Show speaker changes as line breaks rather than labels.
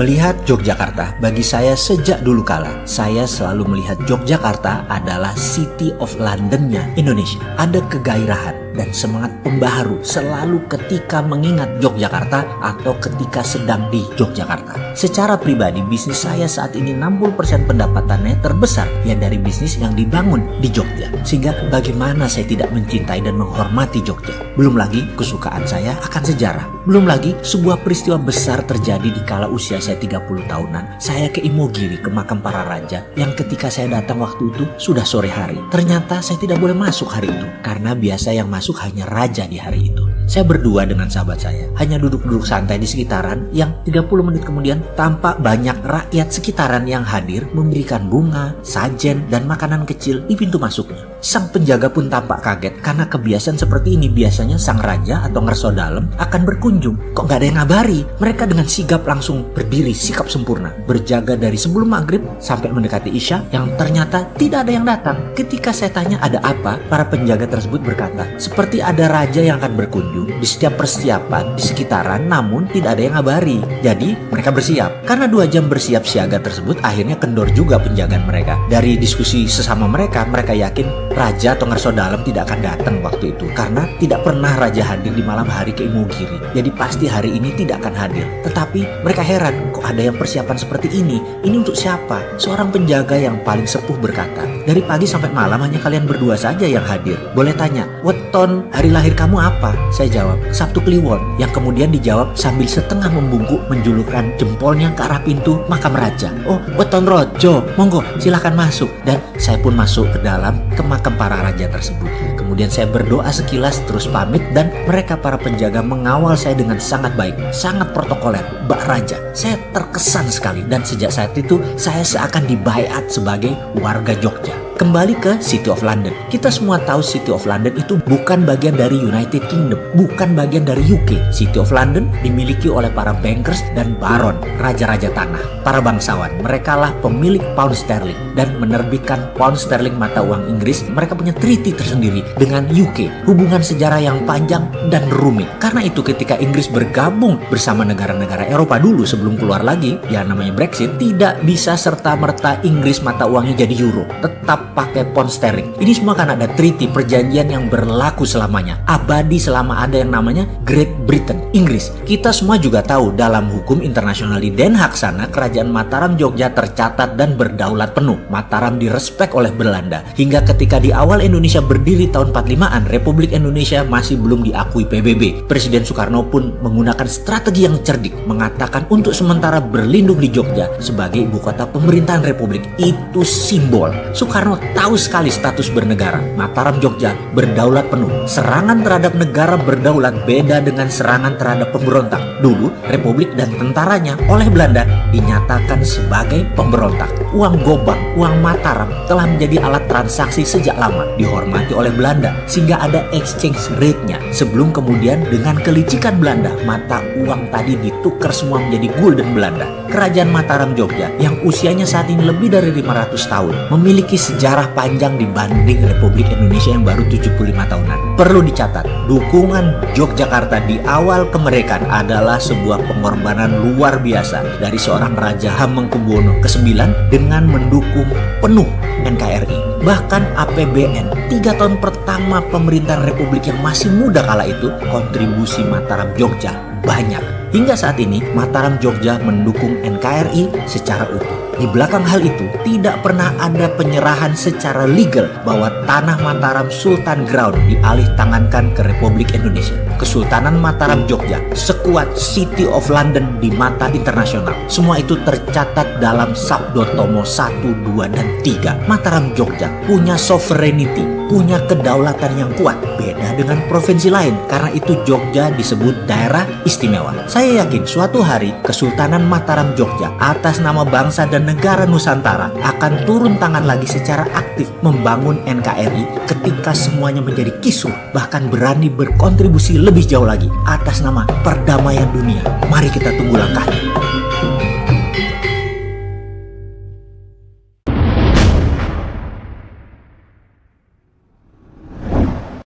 Melihat Yogyakarta, bagi saya sejak dulu kala, saya selalu melihat Yogyakarta adalah City of London-nya Indonesia. Ada kegairahan dan semangat pembaharu selalu ketika mengingat Yogyakarta atau ketika sedang di Yogyakarta. Secara pribadi, bisnis saya saat ini 60% pendapatannya terbesar ya dari bisnis yang dibangun di Jogja. Sehingga bagaimana saya tidak mencintai dan menghormati Jogja. Belum lagi kesukaan saya akan sejarah. Belum lagi sebuah peristiwa besar terjadi di kala usia saya 30 tahunan. Saya ke Imogiri, ke makam para raja, yang ketika saya datang waktu itu sudah sore hari. Ternyata saya tidak boleh masuk hari itu karena biasa yang masuk hanya raja di hari itu. Saya berdua dengan sahabat saya, hanya duduk-duduk santai di sekitaran yang 30 menit kemudian tampak banyak rakyat sekitaran yang hadir memberikan bunga, sajen, dan makanan kecil di pintu masuknya. Sang penjaga pun tampak kaget karena kebiasaan seperti ini biasanya sang raja atau ngerso dalam akan berkunjung. Kok nggak ada yang ngabari? Mereka dengan sigap langsung berdiri, sikap sempurna, berjaga dari sebelum maghrib sampai mendekati isya yang ternyata tidak ada yang datang. Ketika saya tanya ada apa, para penjaga tersebut berkata, seperti ada raja yang akan berkunjung di setiap persiapan di sekitaran, namun tidak ada yang ngabari. Jadi mereka bersiap. Karena 2 jam bersiap siaga tersebut, akhirnya kendor juga penjagaan mereka. Dari diskusi sesama mereka yakin raja atau ngerso dalam tidak akan datang waktu itu karena tidak pernah raja hadir di malam hari ke Imogiri. Jadi pasti hari ini tidak akan hadir. Tetapi mereka heran, kok ada yang persiapan seperti ini? Ini untuk siapa? Seorang penjaga yang paling sepuh berkata, dari pagi sampai malam hanya kalian berdua saja yang hadir. Boleh tanya, weton hari lahir kamu apa? Saya jawab, Sabtu Kliwon. Yang kemudian dijawab sambil setengah membungkuk menjulurkan jempolnya ke arah pintu makam raja. Oh, weton rojo, monggo silahkan masuk. Dan saya pun masuk ke dalam ke makam para raja tersebut. Kemudian saya berdoa sekilas terus pamit dan mereka para penjaga mengawal saya dengan sangat baik, sangat protokoler. Mbak Raja, saya terkesan sekali dan sejak saat itu saya seakan dibaiat sebagai warga Jogja. Kembali ke City of London. Kita semua tahu City of London itu bukan bagian dari United Kingdom, bukan bagian dari UK. City of London dimiliki oleh para bankers dan baron, raja-raja tanah, para bangsawan. Mereka lah pemilik pound sterling dan menerbitkan pound sterling mata uang Inggris. Mereka punya treaty tersendiri dengan UK, hubungan sejarah yang panjang dan rumit. Karena itu ketika Inggris bergabung bersama negara-negara Eropa dulu sebelum keluar lagi, ya namanya Brexit, tidak bisa serta-merta Inggris mata uangnya jadi euro. Tetap pakai pound sterling. Ini semua kan ada treaty, perjanjian yang berlaku selamanya, abadi selama ada yang namanya Great Britain, Inggris. Kita semua juga tahu dalam hukum internasional di Den Haag sana, kerajaan Mataram Jogja tercatat dan berdaulat penuh. Mataram direspek oleh Belanda. Hingga ketika di awal Indonesia berdiri tahun 45-an, Republik Indonesia masih belum diakui PBB. Presiden Soekarno pun menggunakan strategi yang cerdik, mengatakan untuk sementara berlindung di Jogja sebagai ibu kota pemerintahan Republik. Itu simbol. Soekarno tahu sekali status bernegara. Mataram Jogja berdaulat penuh. Serangan terhadap negara berdaulat beda dengan serangan terhadap pemberontak. Dulu Republik dan tentaranya oleh Belanda dinyatakan sebagai pemberontak. Uang gobang, uang Mataram telah menjadi alat transaksi sejak lama, dihormati oleh Belanda sehingga ada exchange rate-nya. Sebelum kemudian dengan kelicikan Belanda, mata uang tadi ditukar semua menjadi gulden Belanda. Kerajaan Mataram Jogja yang usianya saat ini lebih dari 500 tahun memiliki sejarah panjang dibanding Republik Indonesia yang baru 75 tahunan. Perlu dicatat, dukungan Yogyakarta di awal kemerdekaan adalah sebuah pengorbanan luar biasa dari seorang Raja Hamengkubuwono ke-9 dengan mendukung penuh NKRI. Bahkan APBN 3 tahun pertama pemerintahan Republik yang masih muda kala itu, kontribusi Mataram Jogja banyak. Hingga saat ini Mataram Jogja mendukung NKRI secara utuh. Di belakang hal itu tidak pernah ada penyerahan secara legal bahwa tanah Mataram Sultan Ground dialih tangankan ke Republik Indonesia. Kesultanan Mataram Jogja sekuat City of London di mata internasional. Semua itu tercatat dalam Sabdo Tomo 1, 2, dan 3. Mataram Jogja punya sovereignty, punya kedaulatan yang kuat. Beda dengan provinsi lain, karena itu Jogja disebut daerah istimewa. Saya yakin suatu hari Kesultanan Mataram Jogja atas nama bangsa dan negara Nusantara akan turun tangan lagi secara aktif membangun NKRI ketika semuanya menjadi kisruh, bahkan berani berkontribusi lebih jauh lagi atas nama perdamaian dunia. Mari kita tunggu langkahnya.